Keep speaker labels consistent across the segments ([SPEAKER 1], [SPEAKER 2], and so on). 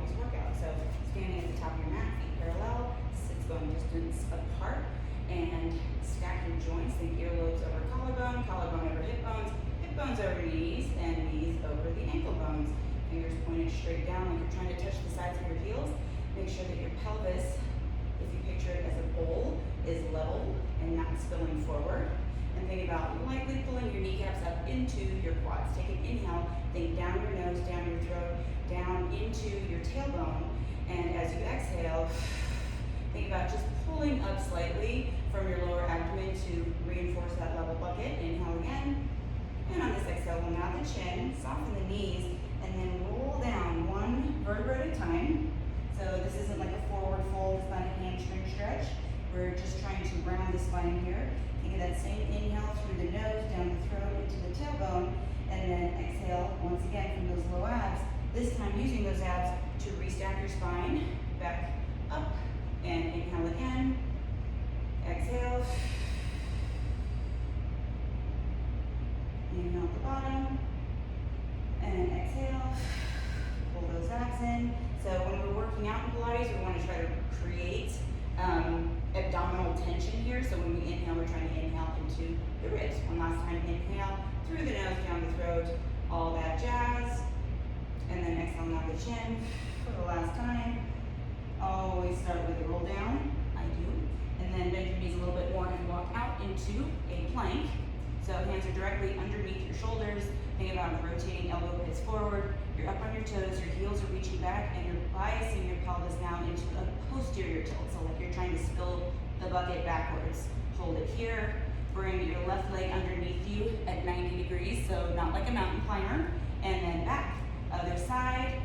[SPEAKER 1] Pilates workout. So standing at the top of your mat, feet parallel, sits bone distance apart, and stack your joints. Think earlobes over collarbone, collarbone over hip bones over knees, and knees over the ankle bones. Fingers pointed straight down like you're trying to touch the sides of your heels. Make sure that your pelvis, if you picture it as a bowl, is level and not spilling forward. And think about lightly pulling your kneecaps up into your quads. Take an inhale, think down your nose, down your throat, down into your tailbone. And as you exhale, think about just pulling up slightly from your lower abdomen to reinforce that level bucket. Inhale again. And on this exhale, we'll nod the chin, soften the knees, and then roll down one vertebra at a time. So this isn't like a forward fold, it's not a hamstring stretch. We're just trying to round the spine here. Think of that same inhale through the nose, down the throat, into the tailbone, and then exhale once again from those low abs. This time using those abs to restack your spine, back up, and inhale again. Exhale. Inhale at the bottom, and exhale. Pull those abs in. So when we're working out in Pilates, we want to try to create abdominal tension here. So when we inhale, we're trying to inhale into the ribs. One last time, inhale through the nose, down the throat, all that jazz. And then exhale, nod the chin for the last time. Always start with a roll down. I do. And then bend your knees a little bit more and walk out into a plank. So hands are directly underneath your shoulders. Think about rotating elbow pits forward. You're up on your toes, your heels are reaching back, and you're biasing your pelvis now into a posterior tilt. So like you're trying to spill the bucket backwards. Hold it here. Bring your left leg underneath you at 90 degrees, so not like a mountain climber. And then back, other side.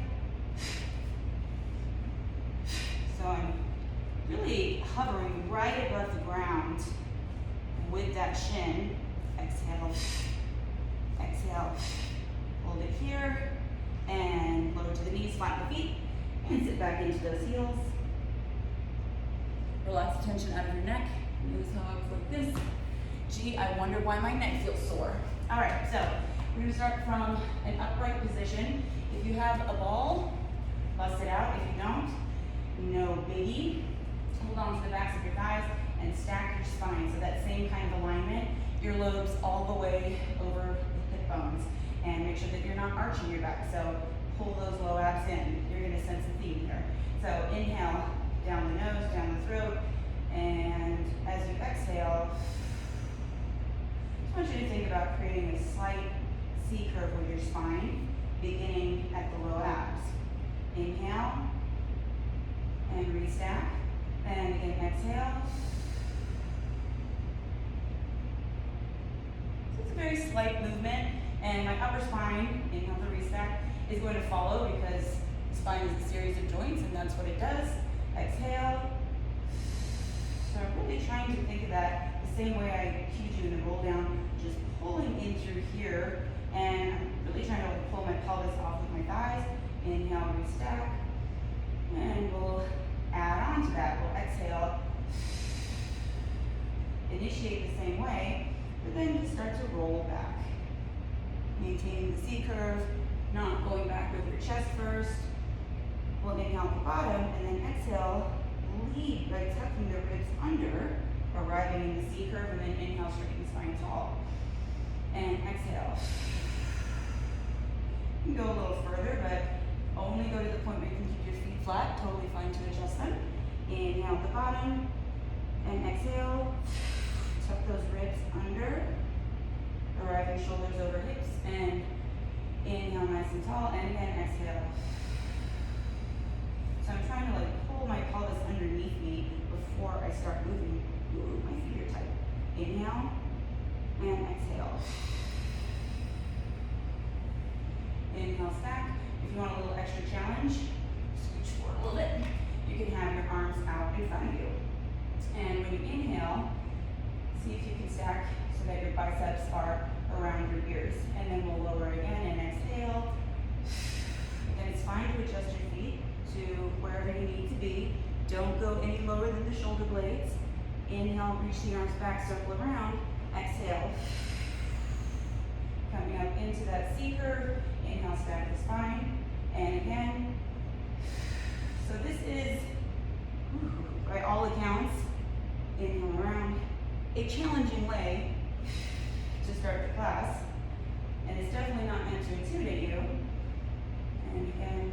[SPEAKER 1] So I'm really hovering right above the ground with that shin. Exhale, exhale, hold it here, and lower to the knees, flatten the feet, and sit back into those heels. Relax the tension out of your neck. Notice how I was like this. Gee, I wonder why my neck feels sore. All right, so we're gonna start from an upright position. If you have a ball, bust it out. If you don't, no biggie. Hold on to the backs of your thighs and stack your spine. So that same kind of alignment. Earlobes all the way over the hip bones, and make sure that you're not arching your back. So pull those low abs in. You're going to sense a theme here. So inhale down the nose, down the throat, and as you exhale, I just want you to think about creating a slight C curve with your spine, beginning at the low abs. Inhale and restack, and again exhale. It's a very slight movement, and my upper spine, inhale to restack, is going to follow because the spine is a series of joints, and that's what it does. Exhale. So I'm really trying to think of that the same way I cued you in the roll down, just pulling in through here, and I'm really trying to pull my pelvis off with my thighs. Inhale, restack, and we'll add on to that. We'll exhale, initiate the same way, but then just start to roll back. Maintaining the C curve, not going back with your chest first. We'll inhale at the bottom, and then exhale, lead by tucking the ribs under, arriving in the C curve, and then inhale, straighten the spine tall. And exhale. You can go a little further, but only go to the point where you can keep your feet flat, totally fine to adjust them. Inhale at the bottom, and exhale. Tuck those ribs under, arriving shoulders over hips, and inhale nice and tall, and again exhale. So I'm trying to pull my pelvis underneath me before I start moving. Ooh, my feet are tight. Inhale, and exhale. Inhale, stack. If you want a little extra challenge, scooch forward a little bit. You can have your arms out in front of you. And when you inhale, see if you can stack so that your biceps are around your ears. And then we'll lower again and exhale. Again, it's fine to adjust your feet to wherever you need to be. Don't go any lower than the shoulder blades. Inhale, reach the arms back, circle around. Exhale. Coming up into that C curve. Inhale, stack the spine. And again. is, by all accounts, inhale around, a challenging way to start the class. And it's definitely not meant to intimidate you. And again,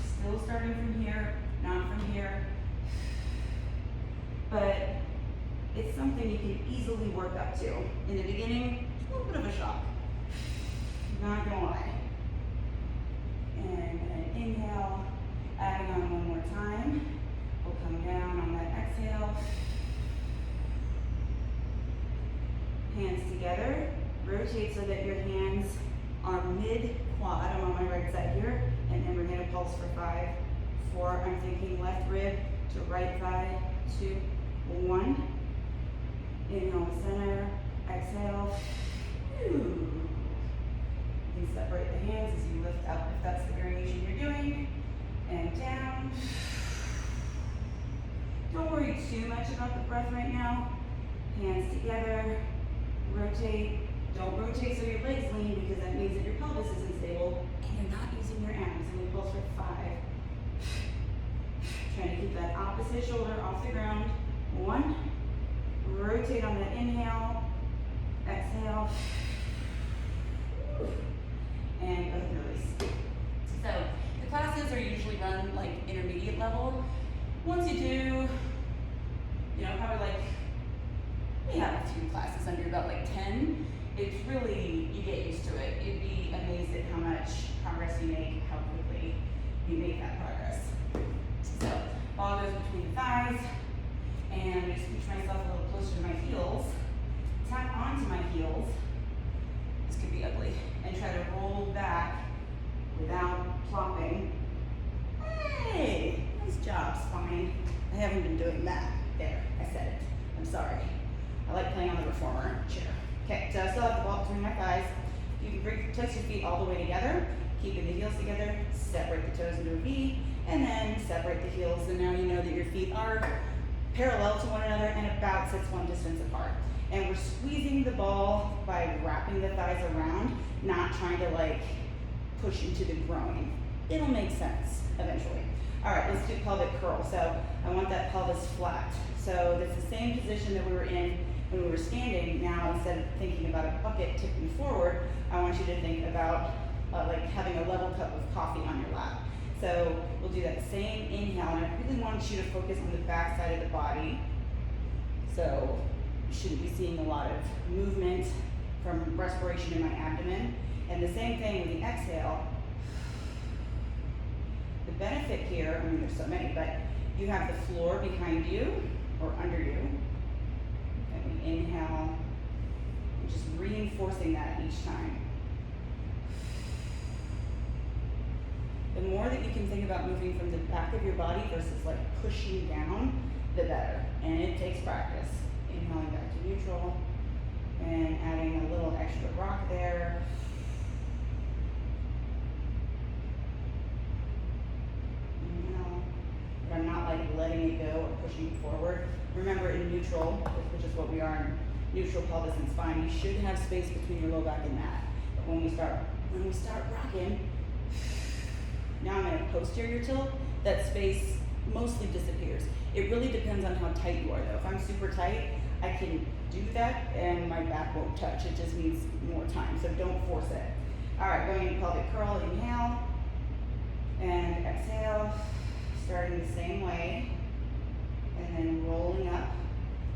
[SPEAKER 1] still starting from here, not from here. But it's something you can easily work up to. In the beginning, a little bit of a shock. Not gonna lie. And an inhale, adding on one more time. We'll come down on that exhale. Hands together. Rotate so that your hands are mid-quad. I'm on my right side here. And then we're gonna pulse for 5, 4. I'm thinking left rib to right thigh. 2, 1. Inhale to center. Exhale. You can separate the hands as you lift up if that's the variation you're doing. And down. Don't worry too much about the breath right now. Hands together. Rotate. Don't rotate so your legs lean because that means that your pelvis isn't stable and you're not using your abs. And we pulse for 5. Trying to keep that opposite shoulder off the ground. 1. Rotate on that inhale. Exhale. And go ahead and release. So the classes are usually run like intermediate level. Once you do, probably like, we have a few classes under about like 10. It's really, you get used to it. You'd be amazed at how much progress you make, how quickly you make that progress. So, ball goes between the thighs, and I'm going to scooch myself a little closer to my heels, tap onto my heels, this could be ugly, and try to roll back without plopping. Hey, nice job, spine. I haven't been doing that. There, I said it. I'm sorry. I like playing on the reformer chair. Okay, so I still have the ball between my thighs. You can place your feet all the way together, keeping the heels together, separate the toes into a V, and then separate the heels. And now you know that your feet are parallel to one another and about 6'1" distance apart. And we're squeezing the ball by wrapping the thighs around, not trying to like push into the groin. It'll make sense eventually. All right, let's do pelvic curl. So I want that pelvis flat. So that's the same position that we were in when we were standing. Now, instead of thinking about a bucket tipping forward, I want you to think about like having a level cup of coffee on your lap. So we'll do that same inhale, and I really want you to focus on the back side of the body. So you shouldn't be seeing a lot of movement from respiration in my abdomen. And the same thing with the exhale. The benefit here, I mean there's so many, but you have the floor behind you or under you. And we inhale, and just reinforcing that each time. The more that you can think about moving from the back of your body versus like pushing down, the better. And it takes practice. Inhaling back to neutral and adding a little extra rock there. Inhale. But I'm not like letting it go or pushing it forward. Remember, in neutral, which is what we are in neutral pelvis and spine, you should have space between your low back and mat. But when we start rocking, now I'm in a posterior tilt, that space mostly disappears. It really depends on how tight you are though. If I'm super tight, I can do that and my back won't touch. It just needs more time, so don't force it. All right, going into pelvic curl, inhale and exhale, starting the same way, and then rolling up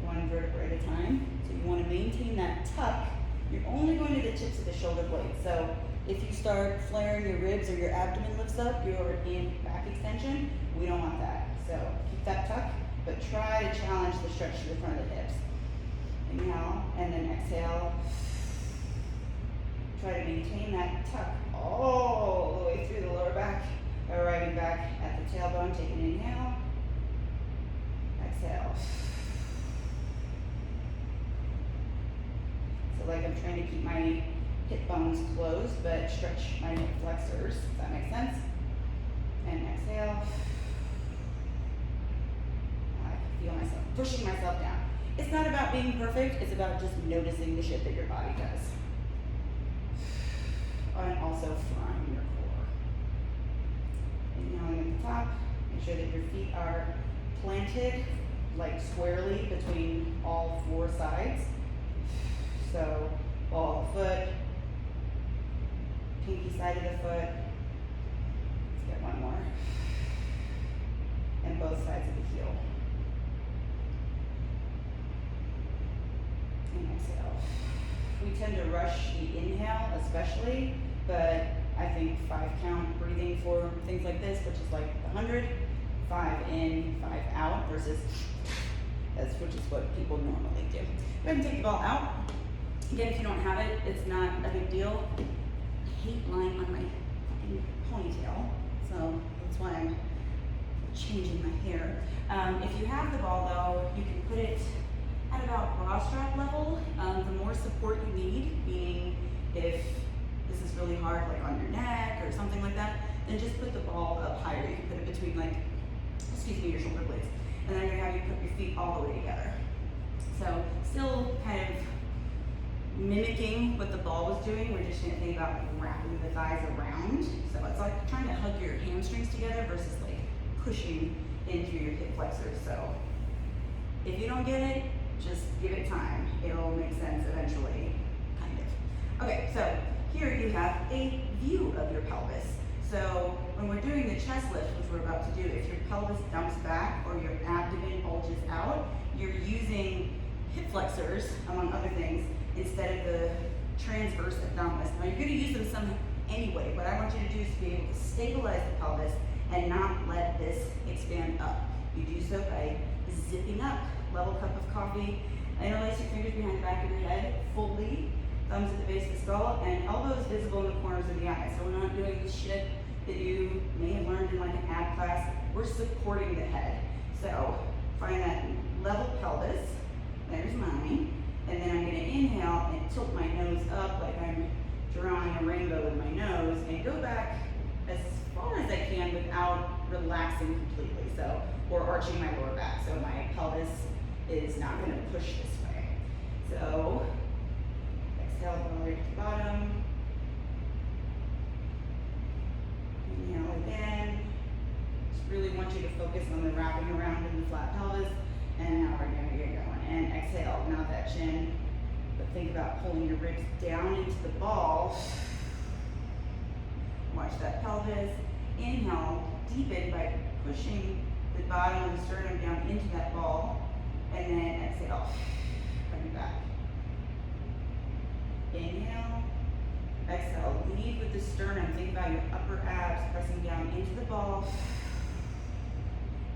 [SPEAKER 1] one vertebra at a time. So you want to maintain that tuck. You're only going to the tips of the shoulder blades. So if you start flaring your ribs or your abdomen lifts up, you're in back extension. We don't want that. So keep that tuck, but try to challenge the stretch to the front of the hips. Inhale, and then exhale. Try to maintain that tuck all the way through the lower back, arriving back at the tailbone. Take an inhale, exhale. So like I'm trying to keep my hip bones closed, but stretch my hip flexors. Does that make sense? And exhale. I can feel myself pushing myself down. It's not about being perfect, it's about just noticing the shit that your body does. And also flying your core. Inhaling at the top, sure that your feet are planted like squarely between all four sides. So ball of the foot, pinky side of the foot. Let's get one more. And both sides of the heel. And exhale. We tend to rush the inhale especially, but I think 5 count breathing for things like this, which is like 100, 5 in, 5 out versus which is what people normally do. Go ahead and take the ball out. Again, if you don't have it, it's not a big deal. I hate lying on my fucking ponytail, so that's why I'm changing my hair. If you have the ball though, you can put it at about bra strap level. The more support you need, meaning if this is really hard, like on your neck or something like that, then just put the ball up higher. You can put it between your shoulder blades. And then you're gonna have you put your feet all the way together. So still kind of mimicking what the ball was doing. We're just gonna think about wrapping the thighs around. So it's like trying to hug your hamstrings together versus like pushing in through your hip flexors. So if you don't get it, just give it time. It'll make sense eventually, kind of. Okay, so here you have a view of your pelvis. So when we're doing the chest lift, which we're about to do, if your pelvis dumps back or your abdomen bulges out, you're using hip flexors, among other things, instead of the transverse abdominis. Now you're gonna use them some anyway. What I want you to do is to be able to stabilize the pelvis and not let this expand up. You do so by zipping up, level cup of coffee, interlace your fingers behind the back of your head, fully, thumbs at the base of the skull, and elbows visible in the corners of the eyes. So we're not doing this shit that you may have learned in like an ab class. We're supporting the head. So find that level pelvis. There's mine. And then I'm gonna inhale and tilt my nose up like I'm drawing a rainbow with my nose and go back as far as I can without relaxing completely. So, or arching my lower back. So my pelvis is not gonna push this way. So, exhale, go right to the bottom. Inhale again. Just really want you to focus on the wrapping around in the flat pelvis. And now we're gonna get going. And exhale, not that chin, but think about pulling your ribs down into the ball. Watch that pelvis. Inhale, deepen by pushing the bottom of the sternum down into that ball. And then exhale, bring it back. Inhale, exhale, lead with the sternum. Think about your upper abs pressing down into the ball.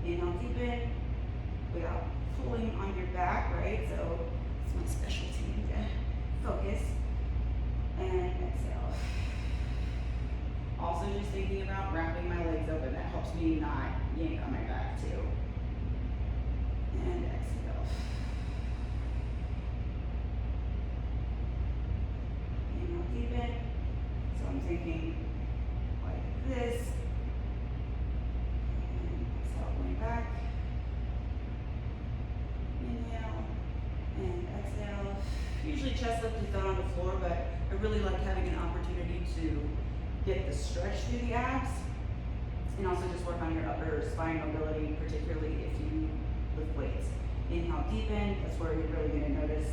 [SPEAKER 1] Inhale, deepen without pulling on your back, right? So it's my specialty to focus. And exhale. Also just thinking about wrapping my legs open. That helps me not yank on my back too. And exhale. Inhale, deepen. So I'm thinking like this. And exhale, going back. Inhale and exhale. Usually chest lift is done on the floor, but I really like having an opportunity to get the stretch through the abs and also just work on your upper spine mobility, particularly if you lift weights. Inhale, deepen. That's where you're really going to notice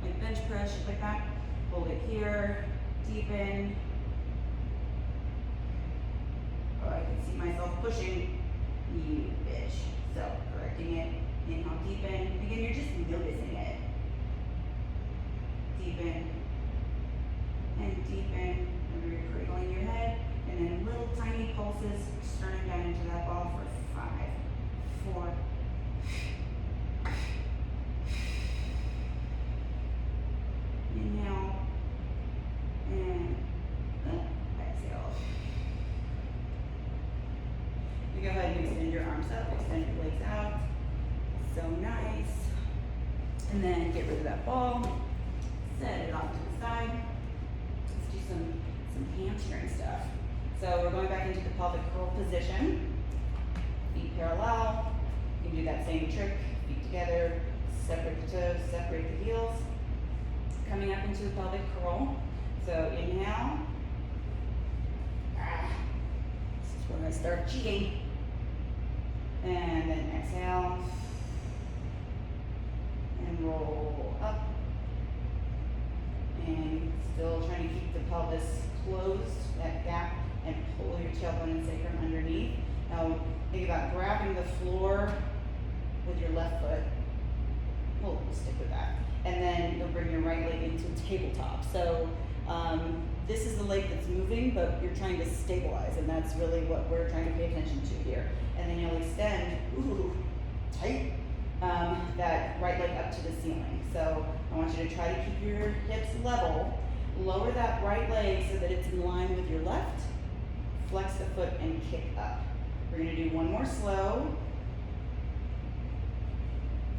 [SPEAKER 1] like bench press, shit like that. Hold it here, deepen. Oh, I can see myself pushing. You bitch. So correcting it. Inhale, deepen. Again, you're just noticing it. Deepen and deepen. Remember, you're cradling your head, and then little tiny pulses, sternum down into that ball for 5, 4. Inhale and exhale. You go ahead and extend your arms up, extend your legs out. So nice. And then get rid of that ball. Set it off to the side. Let's do some hamstring stuff. So we're going back into the pelvic curl position. Feet parallel. You can do that same trick. Feet together. Separate the toes, separate the heels. Coming up into the pelvic curl. So inhale. This is where I start cheating. And then exhale. And roll up. And still trying to keep the pelvis closed, that gap, and pull your tailbone and sacrum underneath. Now think about grabbing the floor with your left foot. We'll stick with that. And then you'll bring your right leg into tabletop. So this is the leg that's moving, but you're trying to stabilize, and that's really what we're trying to pay attention to here. And then you'll extend, tight, that right leg up to the ceiling. So I want you to try to keep your hips level. Lower that right leg so that it's in line with your left. Flex the foot and kick up. We're going to do one more slow.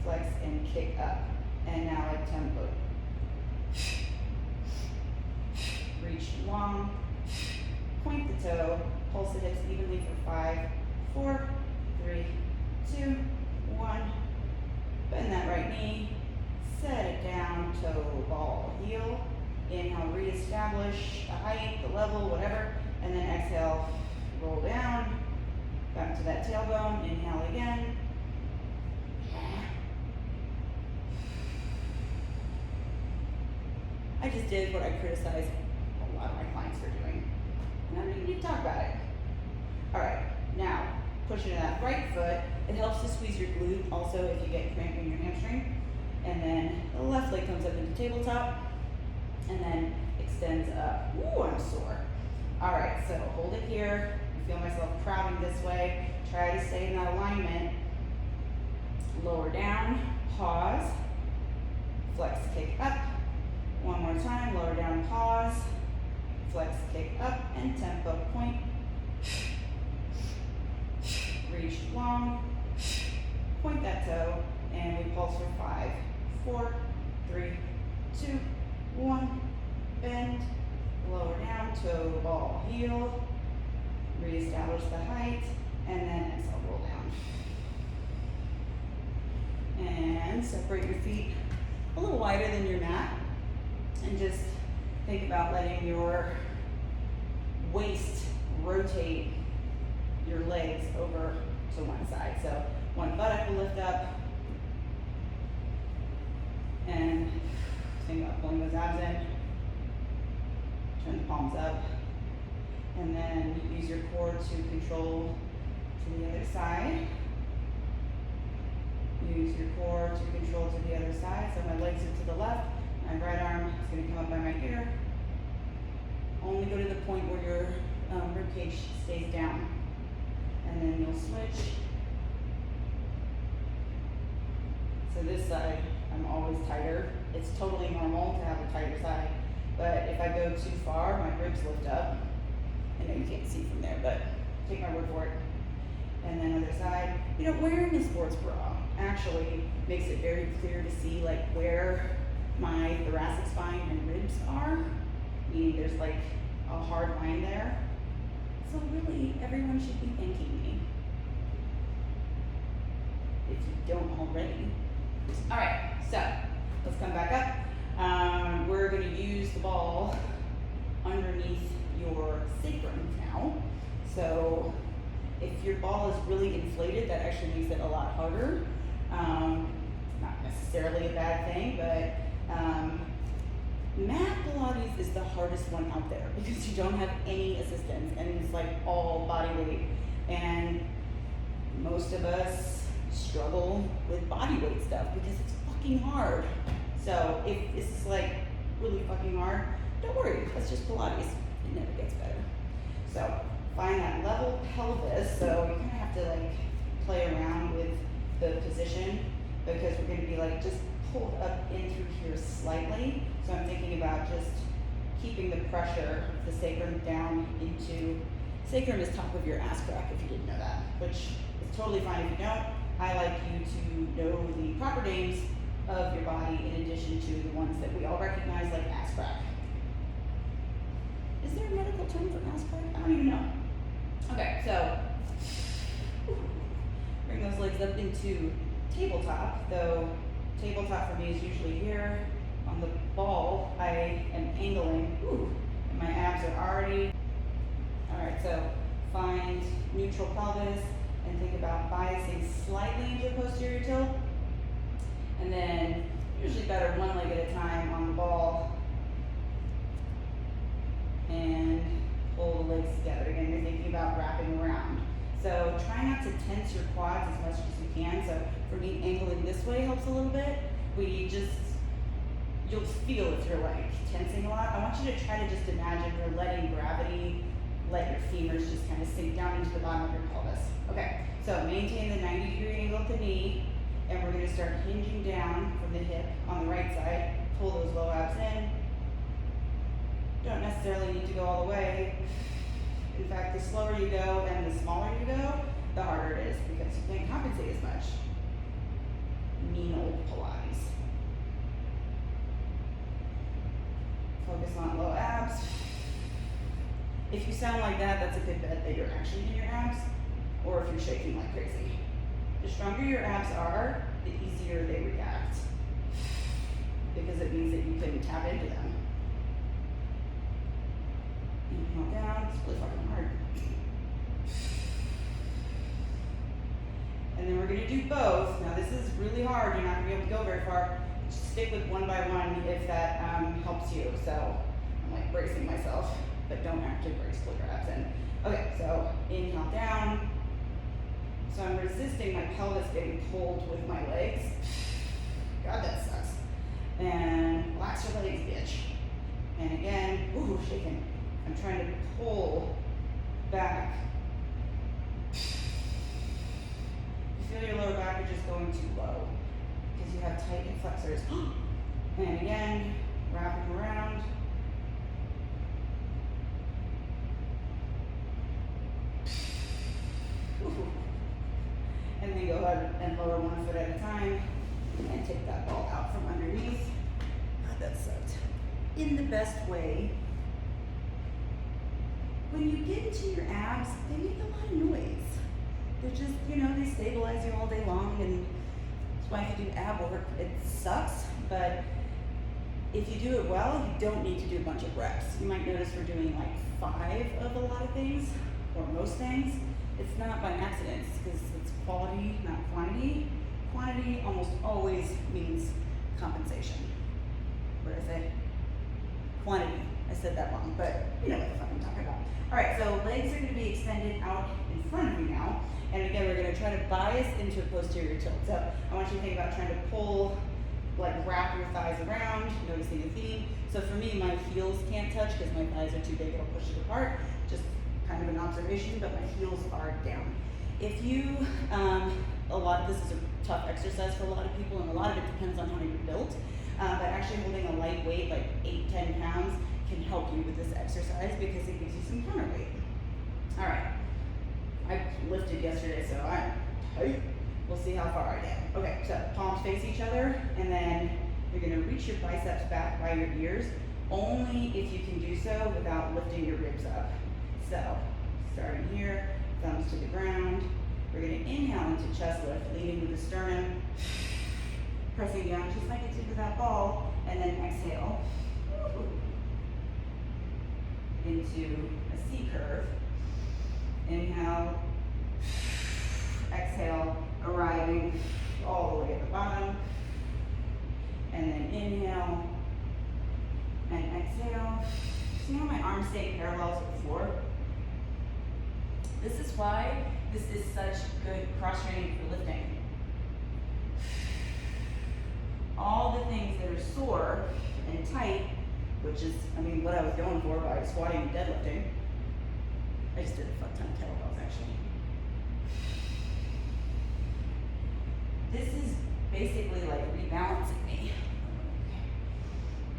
[SPEAKER 1] Flex and kick up. And now at tempo. Reach long. Point the toe. Pulse the hips evenly for 5, 4, 3, 2, 1. Bend that right knee. Set it down. Toe, ball, heel. Inhale, reestablish the height, the level, whatever. And then exhale, roll down. Back to that tailbone. Inhale again. I just did what I criticize a lot of my clients for doing. And I don't even need to talk about it. All right, now pushing that right foot. It helps to squeeze your glute also if you get cramp in your hamstring. And then the left leg comes up into tabletop and then extends up. Ooh, I'm sore. All right, so hold it here. I feel myself crowding this way. Try to stay in that alignment. Lower down, pause, flex, kick up. One more time, lower down, pause, flex, kick up, and tempo point. Reach long, point that toe, and we pulse for 5, 4, 3, 2, 1. Bend, lower down, toe, ball, heel. Reestablish the height, and then exhale, roll down. And separate your feet a little wider than your mat. And just think about letting your waist rotate your legs over to one side. So one buttock will lift up. And think about pulling those abs in. Turn the palms up. And then use your core to control to the other side. Use your core to control to the other side. So my legs are to the left. My right arm is going to come up by my ear. Only go to the point where your rib cage stays down. And then you'll switch. So this side, I'm always tighter. It's totally normal to have a tighter side. But if I go too far, my ribs lift up. I know you can't see from there, but take my word for it. And then other side. You know, wearing a sports bra actually makes it very clear to see like where my thoracic spine and ribs are, meaning there's like a hard line there. So really, everyone should be thanking me, if you don't already. All right, so let's come back up. We're gonna use the ball underneath your sacrum now. So if your ball is really inflated, that actually makes it a lot harder. Not necessarily a bad thing, but mat Pilates is the hardest one out there because you don't have any assistance and it's like all body weight. And most of us struggle with body weight stuff because it's fucking hard. So if this is like really fucking hard, don't worry, that's just Pilates. It never gets better. So find that level pelvis. So you kind of have to like play around with the position because we're going to be like just pulled up in through here slightly. So I'm thinking about just keeping the pressure of the sacrum down into, sacrum is top of your ass crack if you didn't know that, which is totally fine if you don't. I like you to know the proper names of your body in addition to the ones that we all recognize like ass crack. Is there a medical term for ass crack? I don't even know. Okay, so bring those legs up into tabletop, though tabletop for me is usually here. On the ball, I am angling, and my abs are already. All right, so find neutral pelvis, and think about biasing slightly into a posterior tilt. And then usually better one leg at a time on the ball. And pull the legs together. Again, you're thinking about wrapping around. So try not to tense your quads as much as you can. So for me, angling this way helps a little bit. You'll feel if you're like tensing a lot. I want you to try to just imagine you're letting gravity, let your femurs just kind of sink down into the bottom of your pelvis. Okay, so maintain the 90-degree angle at the knee, and we're gonna start hinging down from the hip on the right side. Pull those low abs in. Don't necessarily need to go all the way. In fact, the slower you go and the smaller you go, the harder it is because you can't compensate as much. Mean old Pilates. Focus on low abs. If you sound like that, that's a good bet that you're actually in your abs, or if you're shaking like crazy. The stronger your abs are, the easier they react, because it means that you can tap into them. Inhale down, it's really fucking hard. And then we're gonna do both. Now this is really hard, you're not gonna be able to go very far. Just stick with one by one if that helps you. So I'm like bracing myself, but don't actually brace, pull your abs in. Okay, so inhale down. So I'm resisting my pelvis getting pulled with my legs. God, that sucks. And relax your legs, bitch. And again, ooh, shaking. I'm trying to pull back. You feel your lower back is just going too low because you have tight hip flexors. And again, wrapping around. Ooh. And then go ahead and lower one foot at a time and take that ball out from underneath. God, that sucked. In the best way. When you get into your abs, they make a lot of noise. They're just, they stabilize you all day long, and that's why if you do ab work, it sucks, but if you do it well, you don't need to do a bunch of reps. You might notice we're doing like 5 of a lot of things, or most things. It's not by accident, it's because it's quality, not quantity. Quantity almost always means compensation. What did I say? Quantity. I said that wrong, but you know what the fuck I'm talking about. All right, so legs are going to be extended out in front of you now. And again, we're going to try to bias into a posterior tilt. So I want you to think about trying to pull, like wrap your thighs around, noticing the theme. So for me, my heels can't touch because my thighs are too big, it'll push it apart. Just kind of an observation, but my heels are down. If you, this is a tough exercise for a lot of people, and a lot of it depends on how you're built. But actually holding a light weight, like 8-10 pounds, can help you with this exercise because it gives you some counterweight. All right, I lifted yesterday, so I'm tight. We'll see how far I get. Okay, so palms face each other, and then you're gonna reach your biceps back by your ears, only if you can do so without lifting your ribs up. So, starting here, thumbs to the ground. We're gonna inhale into chest lift, leading with the sternum, pressing down just like it did with that ball, and then exhale into a C curve. Inhale, exhale, arriving all the way at the bottom, and then inhale and exhale. See how my arms stay parallel to the floor? This is why this is such good cross training for lifting. All the things that are sore and tight, which is, what I was going for by squatting and deadlifting. I just did a fuck ton of kettlebells, actually. This is basically like rebalancing me.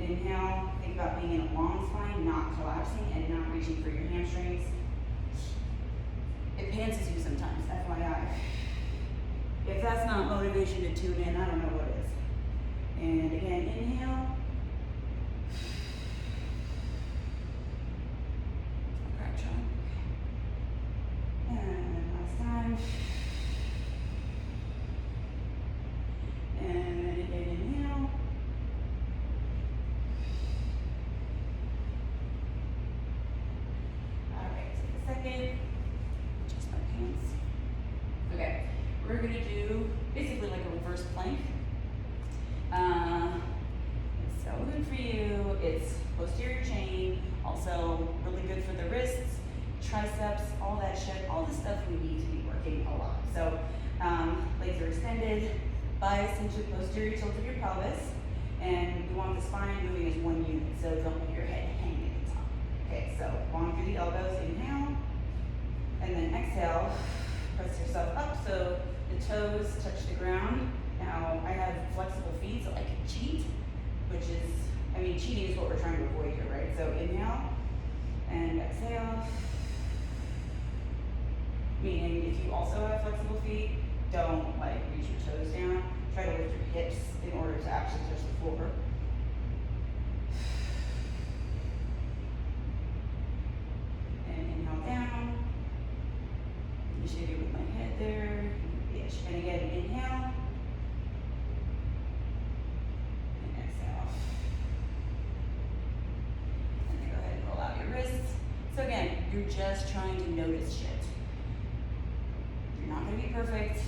[SPEAKER 1] Inhale, think about being in a long spine, not collapsing and not reaching for your hamstrings. It pantses you sometimes, FYI. If that's not motivation to tune in, I don't know what is. And again, inhale. And last time. And then again, inhale. All right, take a second. Adjust my pants. we're gonna do basically like a reverse plank. It's so good for you. It's posterior chain, also really good for the wrists, triceps, all that shit, all the stuff we need to be working a lot. So legs are extended, bias into posterior tilt of your pelvis, and we want the spine moving as one unit, so don't let your head hang at the top. Okay, so long through the elbows, inhale, and then exhale, press yourself up so the toes touch the ground. Now, I have flexible feet, so I can cheat, which is, I mean, cheating is what we're trying to avoid here, right? So inhale, and exhale. Meaning, if you also have flexible feet, don't like reach your toes down. Try to lift your hips in order to actually touch the floor. And inhale down. Initiate it with my head there. Ish. And again, inhale. And exhale. And then go ahead and roll out your wrists. So again, you're just trying to notice shit. You're not going to be perfect.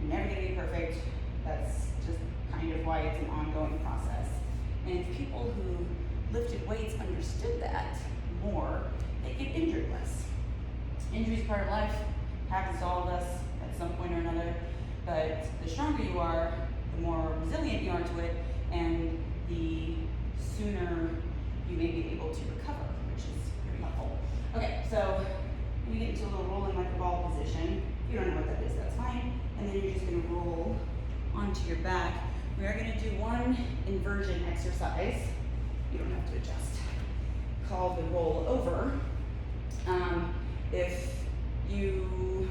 [SPEAKER 1] You're never going to be perfect. That's just kind of why it's an ongoing process. And if people who lifted weights understood that more, they get injured less. Injury is part of life. Happens to all of us at some point or another. But the stronger you are, the more resilient you are to it, and the sooner you may be able to recover, which is pretty helpful. Okay, so we get into a little rolling like a ball position. If you don't know what that is, that's fine. And then you're just gonna roll onto your back. We are gonna do one inversion exercise. You don't have to adjust. Called the roll over. If you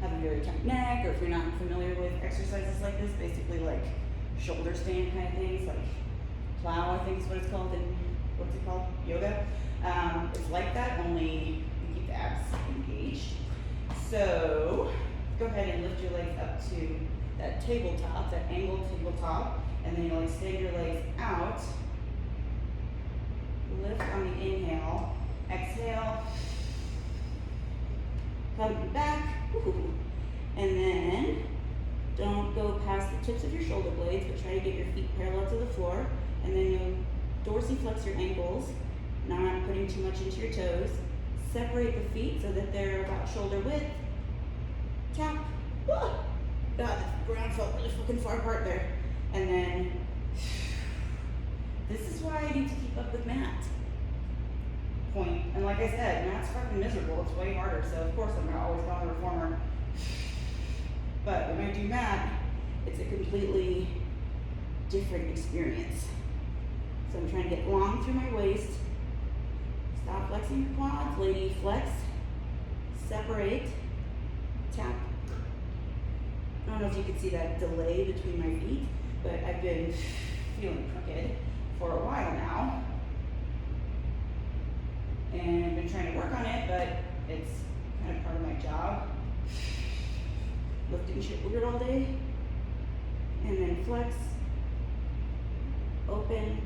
[SPEAKER 1] have a very tight neck, or if you're not familiar with exercises like this, basically like shoulder stand kind of things, like plow, I think is what it's called in, what's it called? Yoga. It's like that, only you keep the abs engaged. So go ahead and lift your legs up to that tabletop, that angled tabletop, and then you'll extend your legs out. Lift on the inhale, exhale, come back, and then don't go past the tips of your shoulder blades, but try to get your feet parallel to the floor, and then you'll dorsiflex your ankles, not putting too much into your toes. Separate the feet so that they're about shoulder width. Tap. God, the ground felt really fucking far apart there. And then, this is why I need to keep up with Matt. Point. And like I said, Matt's fucking miserable. It's way harder. So of course I'm gonna always go on the reformer. But when I do Matt, it's a completely different experience. So I'm trying to get long through my waist. Stop flexing your quads, lady. Flex. Separate. Tap. I don't know if you can see that delay between my feet, but I've been feeling crooked for a while now. And I've been trying to work on it, but it's kind of part of my job. Lifting shit weird all day. And then flex. Open.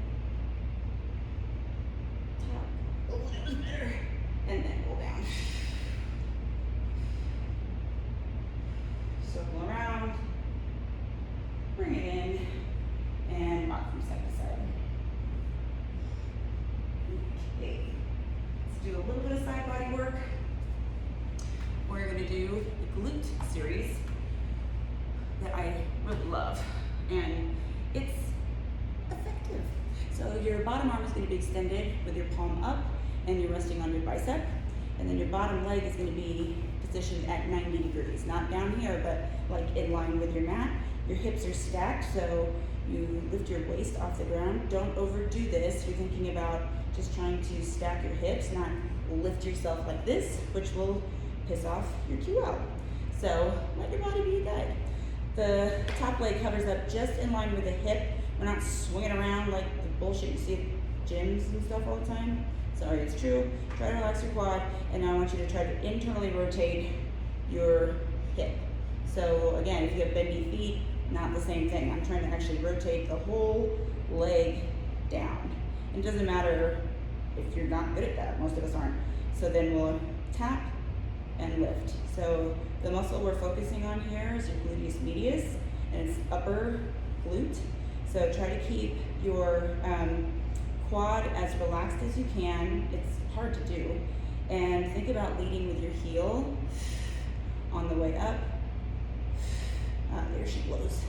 [SPEAKER 1] Tap. Oh, that was better. And then pull down. Circle around. Bring it in. And rock from side to side. Okay. Let's do a little bit of side body work. We're going to do the glute series that I really love. And it's effective. So your bottom arm is going to be extended with your palm up, and you're resting on your bicep. And then your bottom leg is going to be positioned at 90 degrees. Not down here, but like in line with your mat. Your hips are stacked, so you lift your waist off the ground. Don't overdo this. You're thinking about just trying to stack your hips, not lift yourself like this, which will piss off your QL. So let your body be a guide. The top leg hovers up just in line with the hip. We're not swinging around like the bullshit you see at gyms and stuff all the time. Sorry, it's true. Try to relax your quad, and now I want you to try to internally rotate your hip. So again, if you have bendy feet, not the same thing. I'm trying to actually rotate the whole leg down. It doesn't matter if you're not good at that. Most of us aren't. So then we'll tap and lift. So the muscle we're focusing on here is your gluteus medius, and it's upper glute. So try to keep your quad as relaxed as you can. It's hard to do. And think about leading with your heel on the way up. There she blows.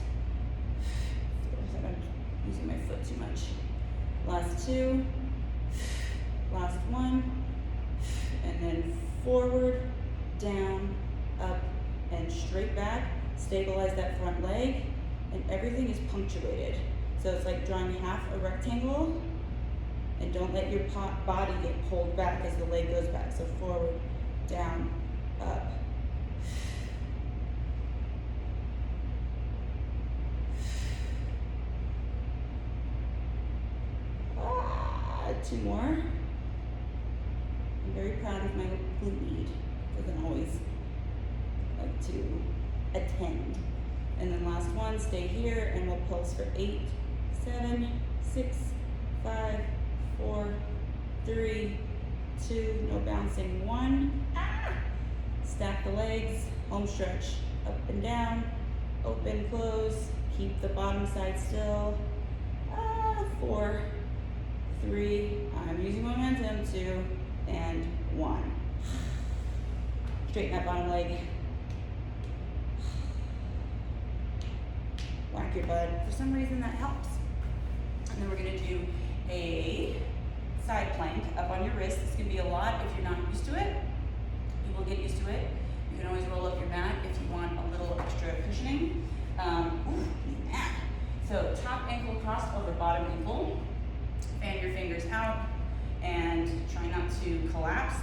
[SPEAKER 1] I'm using my foot too much. Last two, last one, and then forward, down, up, and straight back. Stabilize that front leg, and everything is punctuated. So it's like drawing half a rectangle, and don't let your body get pulled back as the leg goes back. So forward, down, up. Two more. I'm very proud of my glute lead. Doesn't always like to attend. And then last one, stay here, and we'll pulse for 8, 7, 6, 5, 4, 3, 2, no bouncing, 1. Stack the legs, home stretch, up and down, open, close, keep the bottom side still. 4, 3, I'm using momentum, 2, and 1. Straighten that bottom leg. Whack your butt. For some reason that helps. And then we're gonna do a side plank up on your wrist. This is gonna be a lot if you're not used to it. You will get used to it. You can always roll up your mat if you want a little extra cushioning. So top ankle crossed over bottom ankle. Fan your fingers out and try not to collapse,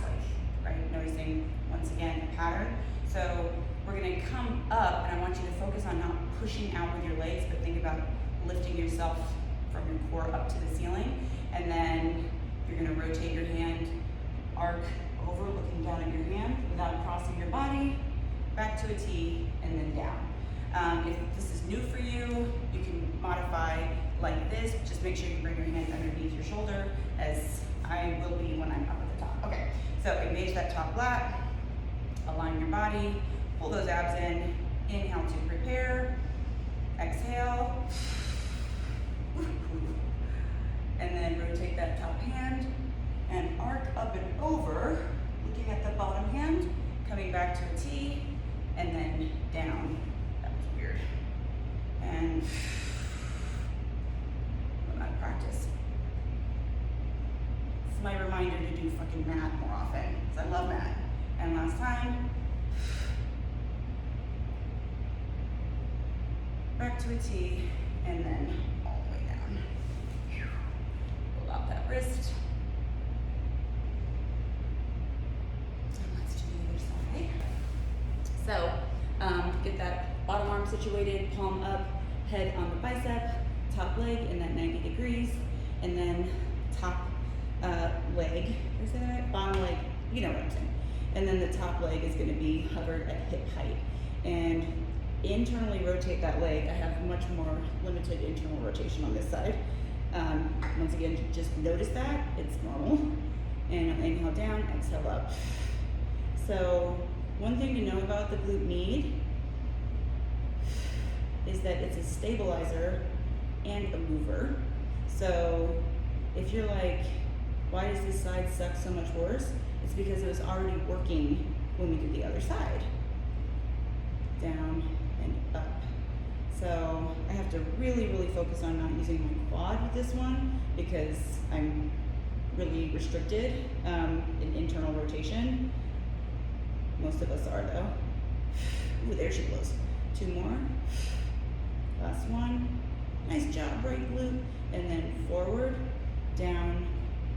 [SPEAKER 1] right? Noticing once again the pattern. So we're gonna come up, and I want you to focus on not pushing out with your legs, but think about lifting yourself from your core up to the ceiling. And then you're gonna rotate your hand, arc over, looking down at your hand without crossing your body, back to a T, and then down. If this is new for you, you can modify like this. Just make sure you bring your hand underneath your shoulder, as I will be when I'm up at the top. Okay, so engage that top lat, align your body, pull those abs in, inhale to prepare, exhale, and then rotate that top hand and arc up and over, looking at the bottom hand, coming back to a T, and then down. That was weird. And I'm out of practice. This is my reminder to do fucking mat more often, because I love mat. And last time, back to a T, and then all the way down. Pull out that wrist. And let's do the other side. So, get that bottom arm situated, palm up, head on the bicep, top leg in that 90 degrees, and then top leg, is that right? Bottom leg, you know what I'm saying. And then the top leg is gonna be hovered at hip height. And internally rotate that leg. I have much more limited internal rotation on this side. Once again, just notice that, it's normal. And I'll inhale down, exhale up. So one thing to know about the glute med is that it's a stabilizer and a mover. So if you're like, why does this side suck so much worse? It's because it was already working when we did the other side. Down and up. So I have to really, really focus on not using my quad with this one, because I'm really restricted in internal rotation. Most of us are though. Ooh, there she blows. 2 more. Last one. Nice job, right glute. And then forward, down,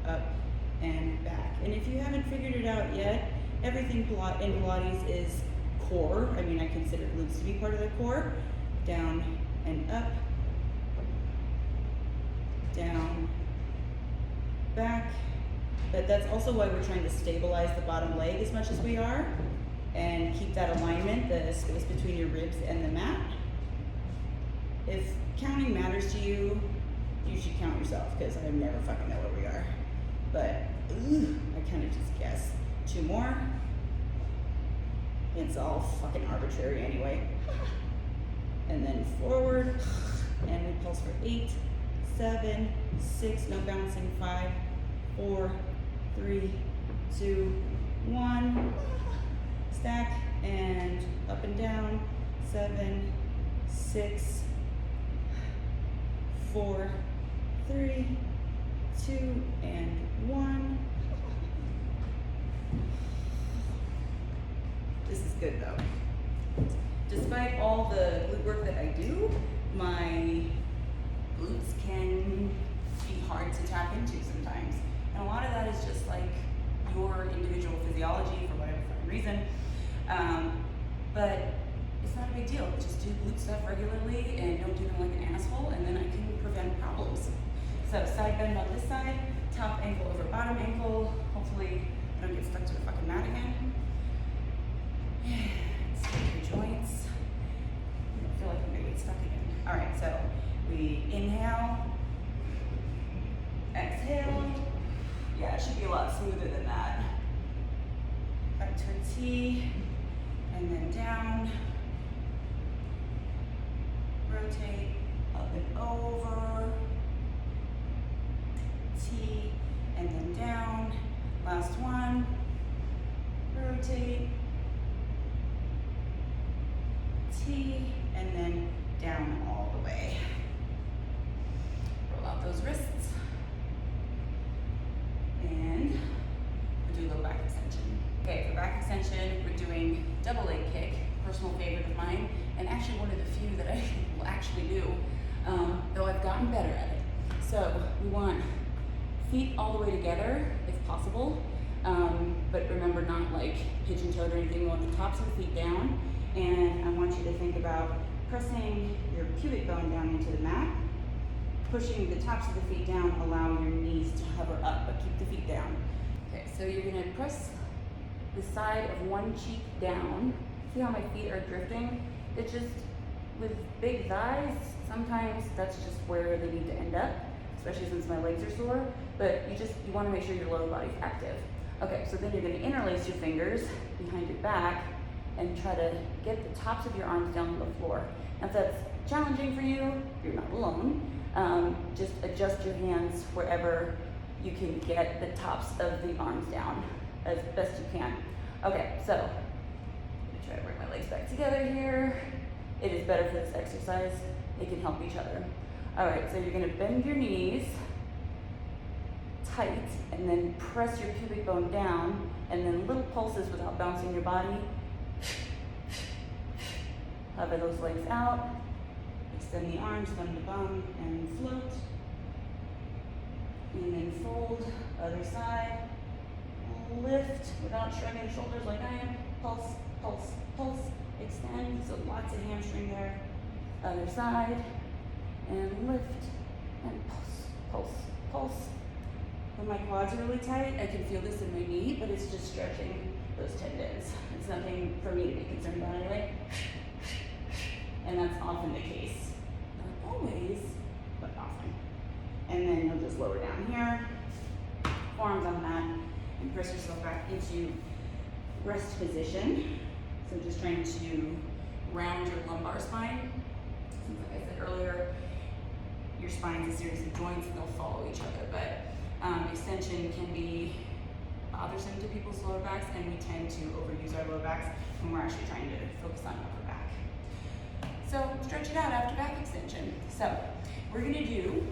[SPEAKER 1] up, and back. And if you haven't figured it out yet, everything in Pilates is core. I mean, I consider glutes to be part of the core. Down and up, down, back. But that's also why we're trying to stabilize the bottom leg as much as we are, and keep that alignment, the space between your ribs and the mat. If counting matters to you, you should count yourself, because I never fucking know where we are. But I kind of just guess. 2 more. It's all fucking arbitrary anyway. And then forward, and we pulse for 8, 7, 6, no bouncing, 5, 4, 3, 2, 1. Stack and up and down, 7, 6, 4, 3, 2, and 1. This is good though. Despite all the glute work that I do, my glutes can be hard to tap into sometimes. And a lot of that is just like your individual physiology for whatever reason. But it's not a big deal. Just do glute stuff regularly and don't do them like an asshole, and then I can prevent problems. So side bend on this side, top ankle over bottom ankle. Hopefully I don't get stuck to the fucking mat again. Stick your joints. I feel like I'm gonna get stuck again. All right, so we inhale, exhale. Yeah, it should be a lot smoother than that. Back to a T, and then down. Rotate, up and over. T, and then down. Last one. Rotate. T, and then down all the way. Roll out those wrists. And we'll do a little back extension. Okay, for back extension, we're doing double leg kick, personal favorite of mine, and actually one of the few that I will actually do, though I've gotten better at it. So we want feet all the way together, if possible, but remember not like pigeon-toed or anything. We want the tops of the feet down, and I want you to think about pressing your pubic bone down into the mat, pushing the tops of the feet down, allow your knees to hover up, but keep the feet down. Okay, so you're gonna press the side of one cheek down. See how my feet are drifting? It's just, with big thighs, sometimes that's just where they need to end up, especially since my legs are sore, but you wanna make sure your lower body's active. Okay, so then you're gonna interlace your fingers behind your back and try to get the tops of your arms down on the floor. Now if that's challenging for you, you're not alone. Just adjust your hands wherever you can get the tops of the arms down as best you can. Okay, so I'm gonna try to bring my legs back together here. It is better for this exercise. It can help each other. All right, so you're gonna bend your knees tight and then press your pubic bone down, and then little pulses without bouncing your body. Hover those legs out. Extend the arms, bum to bum, and float. And then fold, other side. Lift without shrugging shoulders like I am. Pulse, pulse, pulse. Extend, so lots of hamstring there. Other side. And lift, and pulse, pulse, pulse. When my quads are really tight, I can feel this in my knee, but it's just stretching those tendons. It's nothing for me to be concerned about anyway. And that's often the case. Not always, but often. And then you'll just lower down here, forearms on the mat, and press yourself back into rest position. So just trying to round your lumbar spine. Since like I said earlier, your spine is a series of joints and they'll follow each other, but extension can be bothersome to people's lower backs, and we tend to overuse our lower backs when we're actually trying to focus on upper back. So stretch it out after back extension. So we're gonna do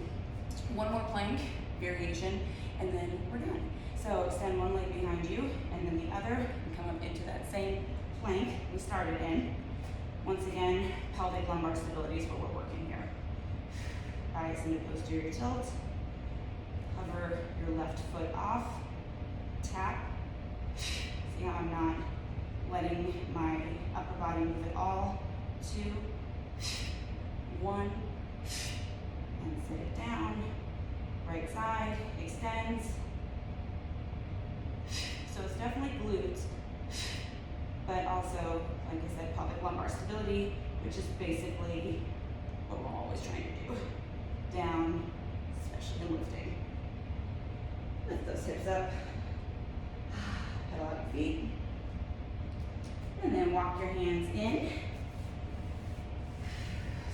[SPEAKER 1] one more plank variation, and then we're done. So extend one leg behind you, and then the other, and come up into that same plank we started in. Once again, pelvic lumbar stability is what we're working here. Eyes into posterior tilt. Hover your left foot off. Tap. See how I'm not letting my upper body move at all. 2, 1, and sit it down. Right side extends. So it's definitely glutes, but also, like I said, pelvic lumbar stability, which is basically what we're always trying to do. Down, especially in lifting. Lift those hips up. Pedal out your feet. And then walk your hands in.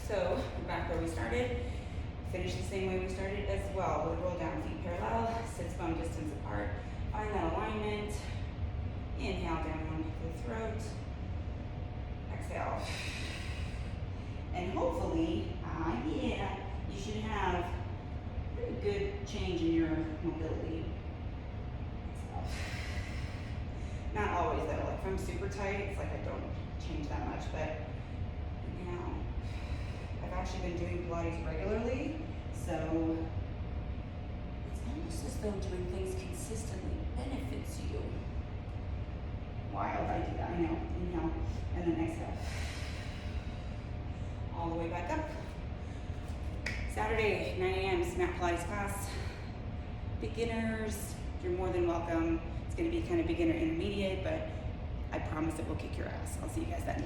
[SPEAKER 1] So we're back where we started. Finish the same way we started as well. We'll roll down, feet parallel, sits bone distance apart. Find that alignment. Inhale down the throat. Exhale. And hopefully, yeah, you should have pretty good change in your mobility. Exhale. Not always though, like if I'm super tight, it's like I don't change that much, but now I've actually been doing Pilates regularly, so it's almost as though doing things consistently benefits you. Wild idea, I know. Inhale, and then exhale. All the way back up. Saturday, 9 a.m. mat Pilates class. Beginners, you're more than welcome. It's gonna be kind of beginner intermediate, but I promise it will kick your ass. I'll see you guys then.